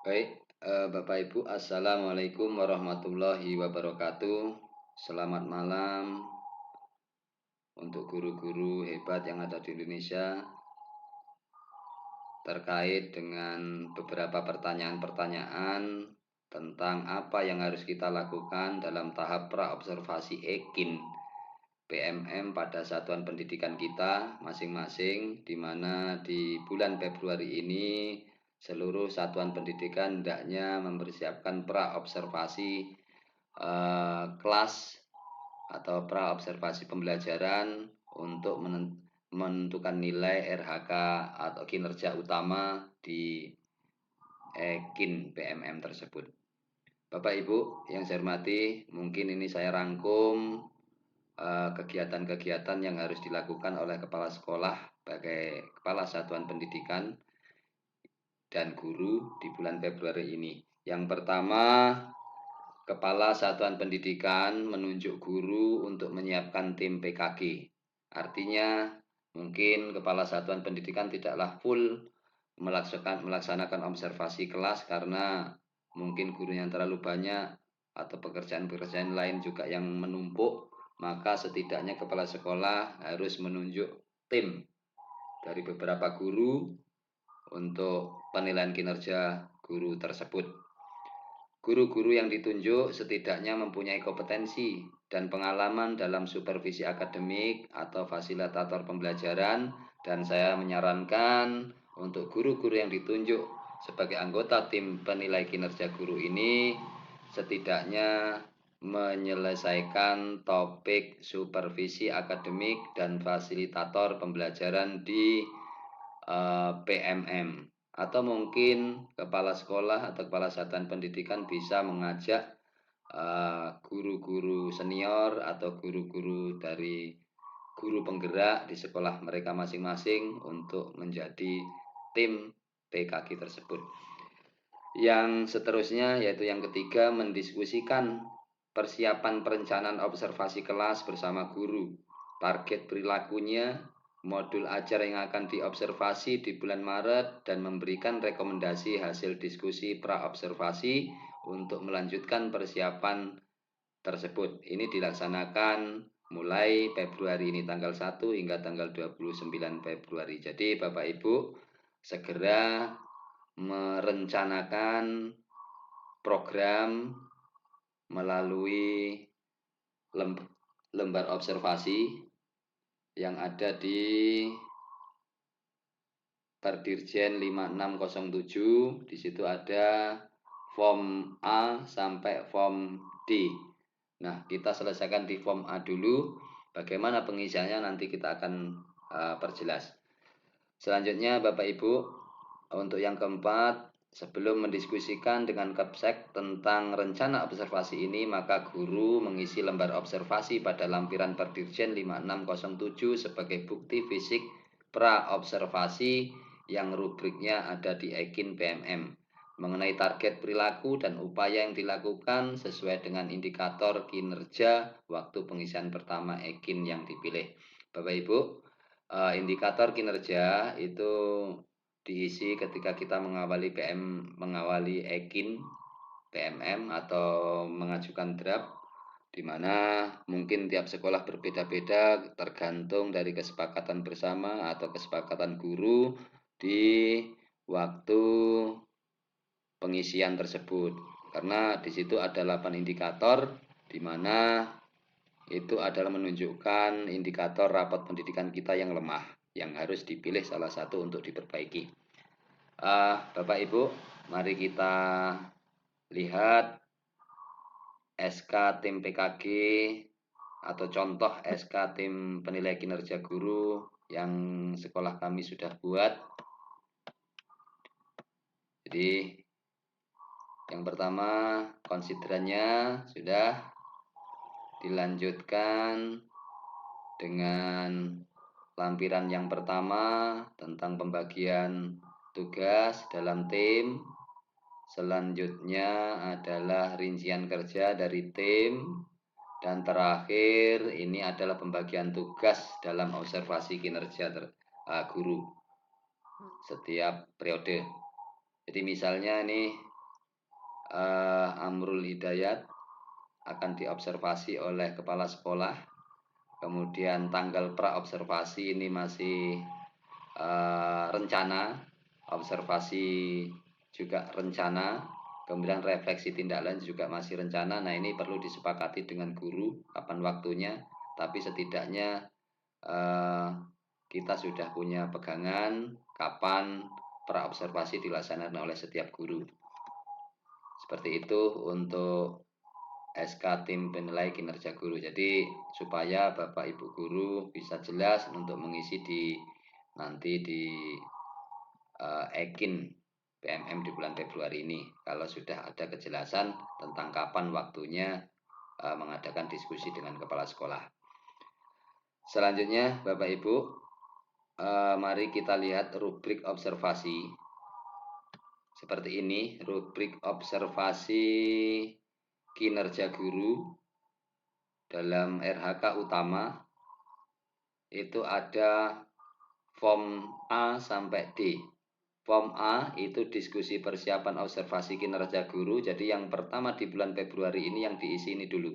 Baik, Bapak Ibu, Assalamualaikum warahmatullahi wabarakatuh. Selamat malam untuk guru-guru hebat yang ada di Indonesia terkait dengan beberapa pertanyaan-pertanyaan tentang apa yang harus kita lakukan dalam tahap praobservasi EKIN PMM pada satuan pendidikan kita masing-masing, di mana di bulan Februari ini seluruh satuan pendidikan hendaknya mempersiapkan praobservasi kelas atau praobservasi pembelajaran untuk menentukan nilai RHK atau kinerja utama di EKIN PMM tersebut. Bapak Ibu yang saya hormati, mungkin ini saya rangkum kegiatan-kegiatan yang harus dilakukan oleh kepala sekolah sebagai kepala satuan pendidikan dan guru di bulan Februari ini. Yang pertama, kepala satuan pendidikan menunjuk guru untuk menyiapkan tim PKG. Artinya, mungkin kepala satuan pendidikan tidaklah full melaksanakan observasi kelas karena mungkin guru yang terlalu banyak atau pekerjaan-pekerjaan lain juga yang menumpuk, maka setidaknya kepala sekolah harus menunjuk tim dari beberapa guru untuk penilaian kinerja guru tersebut. Guru-guru yang ditunjuk setidaknya mempunyai kompetensi dan pengalaman dalam supervisi akademik atau fasilitator pembelajaran, dan saya menyarankan untuk guru-guru yang ditunjuk sebagai anggota tim penilai kinerja guru ini setidaknya menyelesaikan topik supervisi akademik dan fasilitator pembelajaran di PMM. Atau mungkin kepala sekolah atau kepala satuan pendidikan bisa mengajak guru-guru senior atau guru-guru dari guru penggerak di sekolah mereka masing-masing untuk menjadi tim PKG tersebut. Yang seterusnya yaitu yang ketiga, mendiskusikan persiapan perencanaan observasi kelas bersama guru, target perilakunya, modul ajar yang akan diobservasi di bulan Maret, dan memberikan rekomendasi hasil diskusi praobservasi untuk melanjutkan persiapan tersebut. Ini dilaksanakan mulai Februari ini, tanggal 1 hingga tanggal 29 Februari. Jadi Bapak Ibu segera merencanakan program melalui lembar observasi yang ada di Perdirjen 5607. Di situ ada form A sampai form D. Nah, kita selesaikan di form A dulu. Bagaimana pengisiannya nanti kita akan perjelas. Selanjutnya Bapak Ibu, untuk yang keempat, sebelum mendiskusikan dengan Kepsek tentang rencana observasi ini, maka guru mengisi lembar observasi pada lampiran Perdirjen 5607 sebagai bukti fisik pra-observasi yang rubriknya ada di EKIN PMM mengenai target perilaku dan upaya yang dilakukan sesuai dengan indikator kinerja waktu pengisian pertama EKIN yang dipilih. Bapak Ibu, indikator kinerja itu diisi ketika kita mengawali EKIN PMM atau mengajukan draft, di mana mungkin tiap sekolah berbeda-beda tergantung dari kesepakatan bersama atau kesepakatan guru di waktu pengisian tersebut. Karena di situ ada 8 indikator, di mana itu adalah menunjukkan indikator rapat pendidikan kita yang lemah, yang harus dipilih salah satu untuk diperbaiki. Bapak Ibu, mari kita lihat SK tim PKG atau contoh SK tim penilai kinerja guru yang sekolah kami sudah buat. Jadi yang pertama, konsiderannya sudah dilanjutkan dengan lampiran yang pertama tentang pembagian tugas dalam tim. Selanjutnya adalah rincian kerja dari tim. Dan terakhir ini adalah pembagian tugas dalam observasi kinerja guru setiap periode. Jadi misalnya ini Amrul Hidayat akan diobservasi oleh kepala sekolah. Kemudian tanggal praobservasi ini masih rencana, observasi juga rencana, kemudian refleksi tindak lanjut juga masih rencana. Nah, ini perlu disepakati dengan guru kapan waktunya, tapi setidaknya kita sudah punya pegangan kapan praobservasi dilaksanakan oleh setiap guru. Seperti itu untuk SK tim penilai kinerja guru. Jadi supaya Bapak Ibu guru bisa jelas untuk mengisi nanti di Ekin PMM di bulan Februari ini. Kalau sudah ada kejelasan tentang kapan waktunya mengadakan diskusi dengan kepala sekolah. Selanjutnya Bapak Ibu, mari kita lihat rubrik observasi. Seperti ini, rubrik observasi kinerja guru dalam RHK utama itu ada form A sampai D. Form A itu diskusi persiapan observasi kinerja guru. Jadi yang pertama di bulan Februari ini yang diisi ini dulu.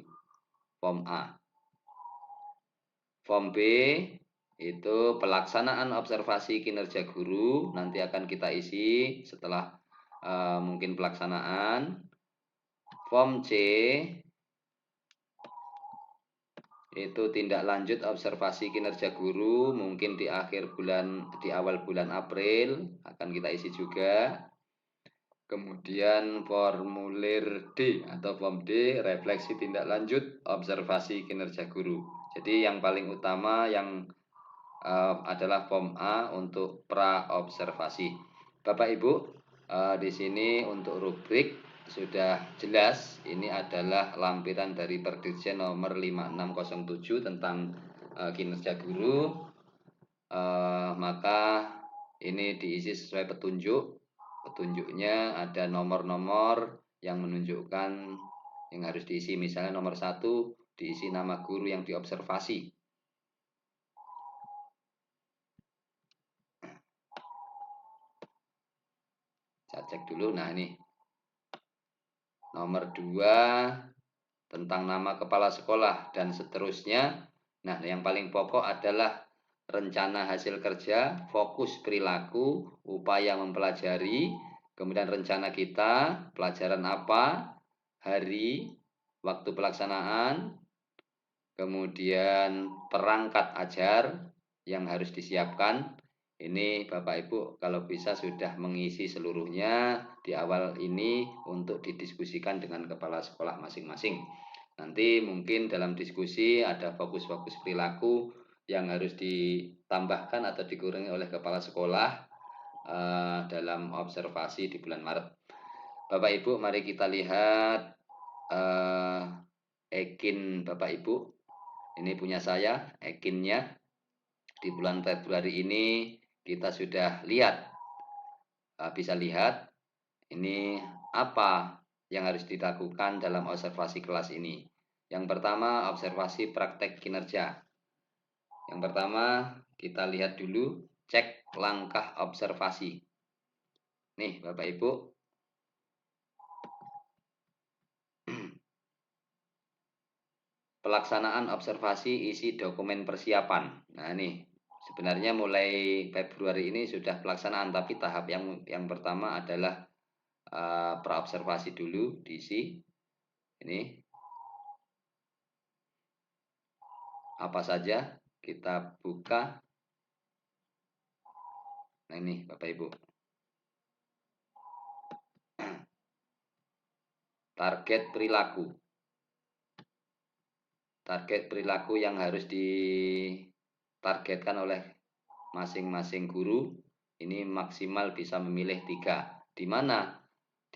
Form A. Form B itu pelaksanaan observasi kinerja guru. Nanti akan kita isi setelah mungkin pelaksanaan. Form C itu tindak lanjut observasi kinerja guru, mungkin di awal bulan April akan kita isi juga. Kemudian formulir D atau form D, refleksi tindak lanjut observasi kinerja guru. Jadi yang paling utama yang adalah form A untuk pra observasi. Bapak Ibu, di sini untuk rubrik sudah jelas, ini adalah lampiran dari Perdirjen nomor 5607 tentang kinerja guru. Maka ini diisi sesuai petunjuk. Petunjuknya ada nomor-nomor yang menunjukkan yang harus diisi. Misalnya nomor 1 diisi nama guru yang diobservasi. Saya cek dulu. Nah, ini nomor 2 tentang nama kepala sekolah dan seterusnya. Nah, yang paling pokok adalah rencana hasil kerja, fokus perilaku, upaya mempelajari, kemudian rencana kita, pelajaran apa, hari, waktu pelaksanaan, kemudian perangkat ajar yang harus disiapkan. Ini Bapak Ibu kalau bisa sudah mengisi seluruhnya di awal ini untuk didiskusikan dengan kepala sekolah masing-masing. Nanti mungkin dalam diskusi ada fokus-fokus perilaku yang harus ditambahkan atau dikurangi oleh kepala sekolah dalam observasi di bulan Maret. Bapak Ibu, mari kita lihat Ekin Bapak Ibu. Ini punya saya, Ekinnya. Di bulan Februari ini kita sudah lihat, bisa lihat ini apa yang harus dilakukan dalam observasi kelas ini. Yang pertama, observasi praktek kinerja. Yang pertama, kita lihat dulu, cek langkah observasi. Nih, Bapak Ibu. Pelaksanaan observasi isi dokumen persiapan. Nah, nih, sebenarnya mulai Februari ini sudah pelaksanaan, tapi tahap yang pertama adalah praobservasi dulu diisi. Ini apa saja kita buka. Nah, ini Bapak Ibu. Target perilaku. Target perilaku yang harus ditargetkan oleh masing-masing guru ini maksimal bisa memilih 3. Di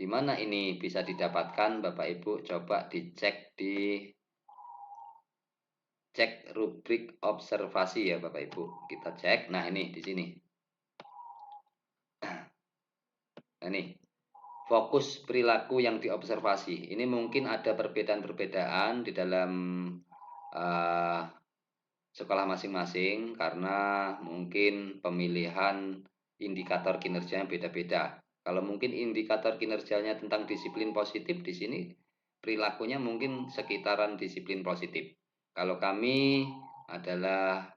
mana ini bisa didapatkan, Bapak Ibu coba dicek di cek rubrik observasi ya Bapak Ibu. Kita cek. Nah, ini di sini. Nah, ini fokus perilaku yang diobservasi. Ini mungkin ada perbedaan-perbedaan di dalam sekolah masing-masing karena mungkin pemilihan indikator kinerjanya beda-beda. Kalau mungkin indikator kinerjanya tentang disiplin positif, di sini perilakunya mungkin sekitaran disiplin positif. Kalau kami adalah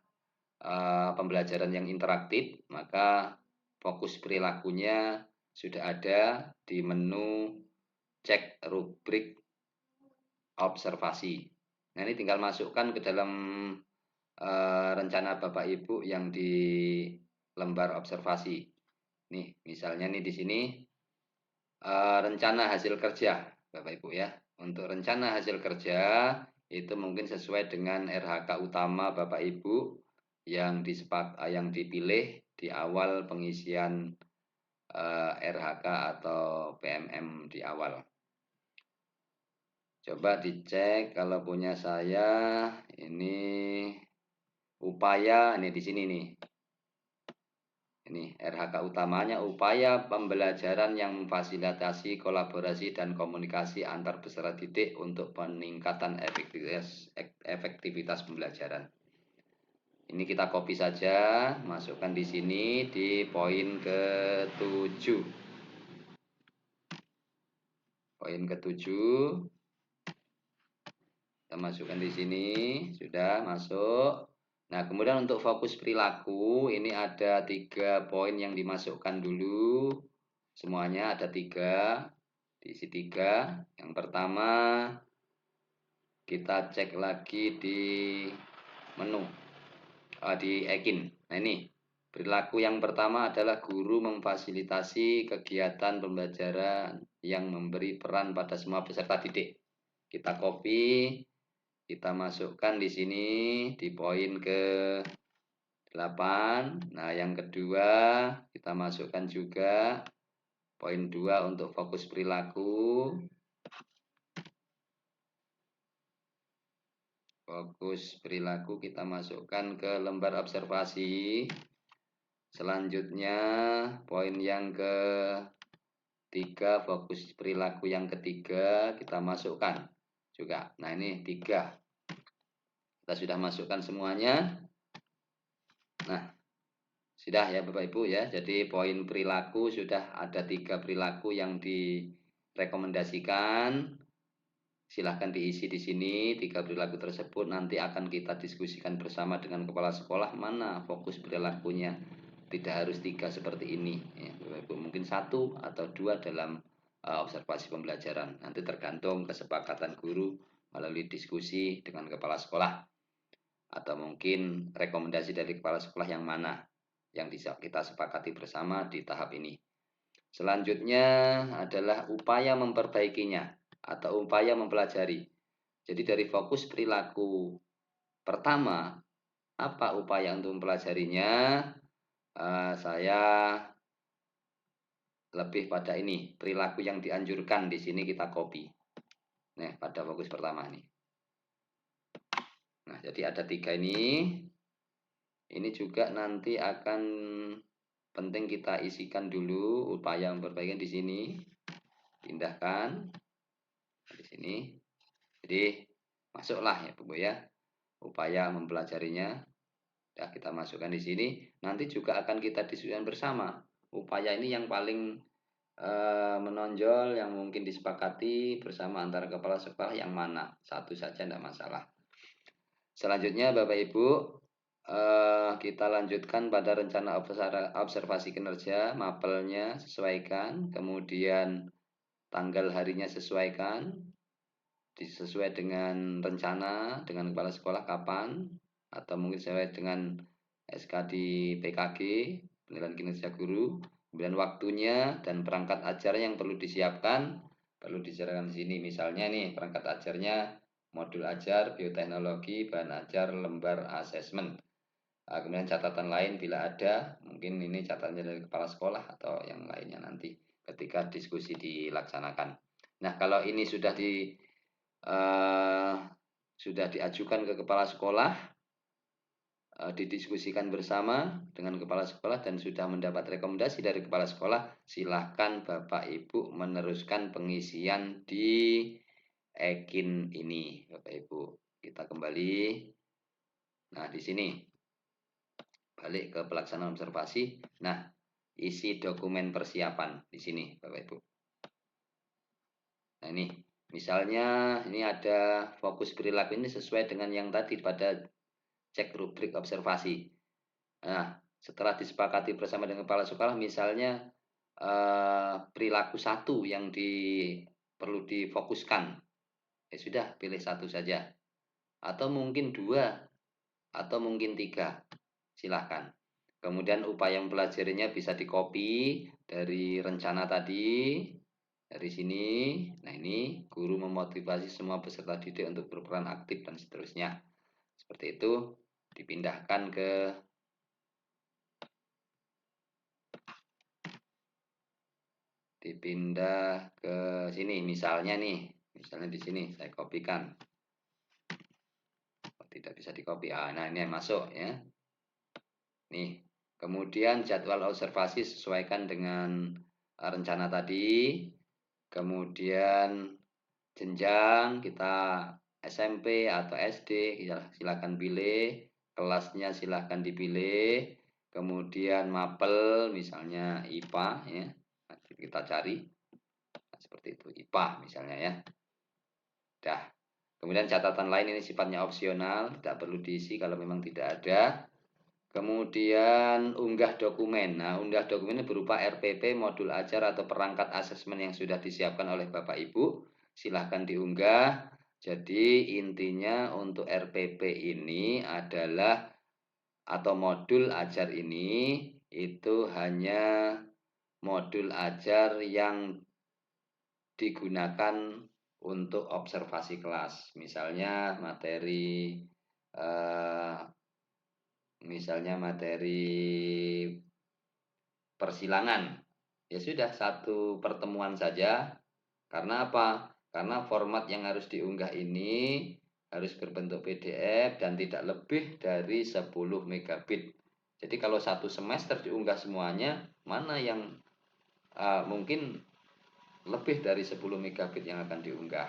pembelajaran yang interaktif, maka fokus perilakunya sudah ada di menu cek rubrik observasi. Nah, ini tinggal masukkan ke dalam rencana Bapak Ibu yang di lembar observasi. Nih, misalnya nih di sini rencana hasil kerja, Bapak Ibu ya. Untuk rencana hasil kerja itu mungkin sesuai dengan RHK utama Bapak Ibu yang dipilih di awal pengisian RHK atau PMM di awal. Coba dicek kalau punya saya ini upaya ini di sini nih. Ini RHK utamanya upaya pembelajaran yang memfasilitasi kolaborasi dan komunikasi antar peserta didik untuk peningkatan efektivitas pembelajaran. Ini kita copy saja, masukkan di sini di poin ke-7. Poin ke-7 kita masukkan di sini, sudah masuk. Nah, kemudian untuk fokus perilaku, ini ada 3 poin yang dimasukkan dulu. Semuanya ada 3, diisi 3. Yang pertama, kita cek lagi di menu, di Ekin. Nah, ini perilaku yang pertama adalah guru memfasilitasi kegiatan pembelajaran yang memberi peran pada semua peserta didik. Kita copy, kita masukkan di sini di poin ke-8. Nah, yang kedua kita masukkan juga poin 2 untuk fokus perilaku. Fokus perilaku kita masukkan ke lembar observasi. Selanjutnya poin yang ke-3, fokus perilaku yang ketiga kita masukkan juga. Nah, ini 3. Kita sudah masukkan semuanya. Nah, sudah ya Bapak Ibu ya. Jadi poin perilaku sudah ada 3 perilaku yang direkomendasikan. Silahkan diisi di sini 3 perilaku tersebut. Nanti akan kita diskusikan bersama dengan kepala sekolah mana fokus perilakunya. Tidak harus 3 seperti ini. Ya, Bapak Ibu. Mungkin 1 atau 2 dalam observasi pembelajaran. Nanti tergantung kesepakatan guru melalui diskusi dengan kepala sekolah. Atau mungkin rekomendasi dari kepala sekolah yang mana yang bisa kita sepakati bersama di tahap ini. Selanjutnya adalah upaya memperbaikinya atau upaya mempelajari. Jadi dari fokus perilaku pertama, apa upaya untuk mempelajarinya? Saya lebih pada ini, perilaku yang dianjurkan di sini kita copy. Nah, pada fokus pertama nih. Nah, jadi ada 3 ini. Ini juga nanti akan penting kita isikan dulu upaya memperbaikinya di sini. Pindahkan di sini. Jadi masuklah ya Bu ya. Upaya mempelajarinya. Ya, kita masukkan di sini. Nanti juga akan kita diskusikan bersama. Upaya ini yang paling menonjol, yang mungkin disepakati bersama antara kepala sekolah yang mana. Satu saja tidak masalah. Selanjutnya Bapak Ibu, kita lanjutkan pada rencana observasi kinerja, mapelnya sesuaikan, kemudian tanggal harinya sesuaikan, sesuai dengan rencana dengan kepala sekolah kapan, atau mungkin sesuai dengan SK di PKG, penilaian kinerja guru, kemudian waktunya dan perangkat ajar yang perlu disiapkan, perlu diserahkan di sini. Misalnya nih perangkat ajarnya modul ajar, bioteknologi, bahan ajar, lembar asesmen. Kemudian catatan lain bila ada, mungkin ini catatannya dari kepala sekolah atau yang lainnya nanti ketika diskusi dilaksanakan. Nah, kalau ini sudah diajukan ke kepala sekolah, didiskusikan bersama dengan kepala sekolah dan sudah mendapat rekomendasi dari kepala sekolah, silahkan Bapak Ibu meneruskan pengisian di Ekin ini, Bapak Ibu. Kita kembali. Nah, di sini balik ke pelaksanaan observasi. Nah, isi dokumen persiapan di sini Bapak Ibu. Nah ini misalnya ini ada fokus perilaku ini sesuai dengan yang tadi pada cek rubrik observasi. Nah setelah disepakati bersama dengan kepala sekolah misalnya perilaku satu yang perlu difokuskan, ya sudah pilih satu saja, atau mungkin dua, atau mungkin tiga, silahkan. Kemudian upaya mempelajarinya bisa dikopi dari rencana tadi, dari sini. Nah ini guru memotivasi semua peserta didik untuk berperan aktif dan seterusnya. Seperti itu dipindahkan ke sini misalnya nih, misalnya di sini saya kopikan. Tidak bisa dikopi. Nah ini yang masuk ya. Nih, kemudian jadwal observasi sesuaikan dengan rencana tadi. Kemudian jenjang kita SMP atau SD silakan pilih, kelasnya silakan dipilih. Kemudian mapel misalnya IPA ya. Nanti kita cari. Nah, seperti itu IPA misalnya ya. Dah. Kemudian catatan lain ini sifatnya opsional, tidak perlu diisi kalau memang tidak ada. Kemudian unggah dokumen. Nah, unggah dokumen ini berupa RPP, modul ajar atau perangkat asesmen yang sudah disiapkan oleh Bapak Ibu. Silahkan diunggah. Jadi intinya untuk RPP ini adalah atau modul ajar ini itu hanya modul ajar yang digunakan untuk observasi kelas. Misalnya materi persilangan. Ya sudah satu pertemuan saja. Karena apa? Karena format yang harus diunggah ini harus berbentuk PDF dan tidak lebih dari 10 megabit. Jadi kalau satu semester diunggah semuanya, mana yang mungkin lebih dari 10 megabit yang akan diunggah.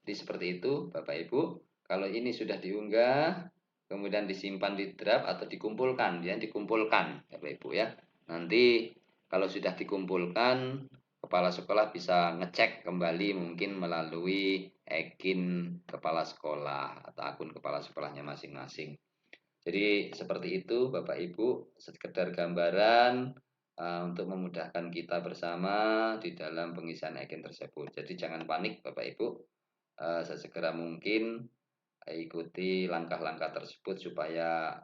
Jadi seperti itu Bapak Ibu. Kalau ini sudah diunggah, kemudian disimpan di draft atau dikumpulkan, ya dikumpulkan Bapak Ibu ya. Nanti kalau sudah dikumpulkan, kepala sekolah bisa ngecek kembali mungkin melalui EKIN kepala sekolah atau akun kepala sekolahnya masing-masing. Jadi seperti itu Bapak Ibu, sekedar gambaran untuk memudahkan kita bersama di dalam pengisian EKIN tersebut. Jadi jangan panik Bapak Ibu, sesegera mungkin ikuti langkah-langkah tersebut supaya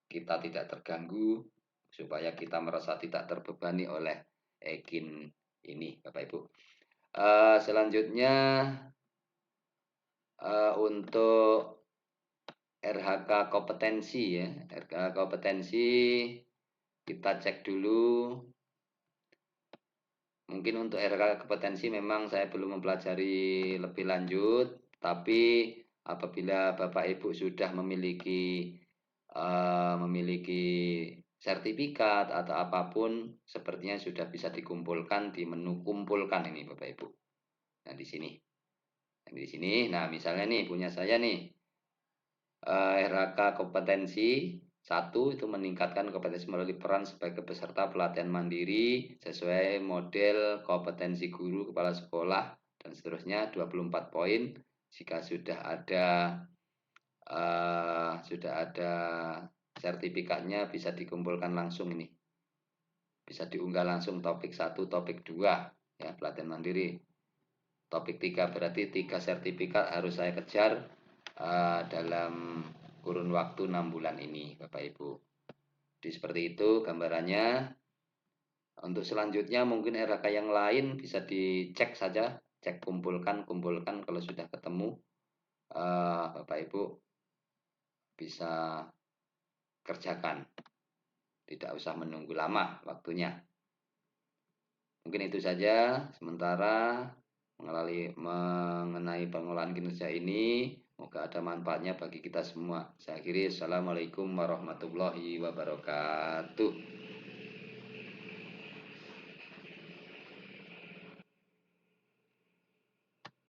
kita tidak terganggu, supaya kita merasa tidak terbebani oleh EKIN ini Bapak Ibu. Selanjutnya untuk RHK kompetensi ya, RHK kompetensi kita cek dulu. Mungkin untuk RHK kompetensi memang saya belum mempelajari lebih lanjut, tapi apabila Bapak Ibu sudah memiliki sertifikat atau apapun, sepertinya sudah bisa dikumpulkan di menu kumpulkan ini Bapak Ibu. Nah di sini, nah misalnya nih punya saya nih RHK kompetensi 1 itu meningkatkan kompetensi melalui peran sebagai peserta pelatihan mandiri sesuai model kompetensi guru kepala sekolah dan seterusnya 24 poin. Jika sudah ada sertifikatnya bisa dikumpulkan langsung ini. Bisa diunggah langsung topik 1, topik 2 ya pelatihan mandiri. Topik 3 berarti 3 sertifikat harus saya kejar dalam kurun waktu 6 bulan ini Bapak Ibu. Jadi seperti itu gambarannya. Untuk selanjutnya mungkin RHK yang lain bisa dicek saja, cek kumpulkan kalau sudah ketemu Bapak Ibu bisa kerjakan. Tidak usah menunggu lama waktunya. Mungkin itu saja sementara mengenai pengolahan kinerja ini. Semoga ada manfaatnya bagi kita semua. Saya akhiri. Assalamualaikum warahmatullahi wabarakatuh.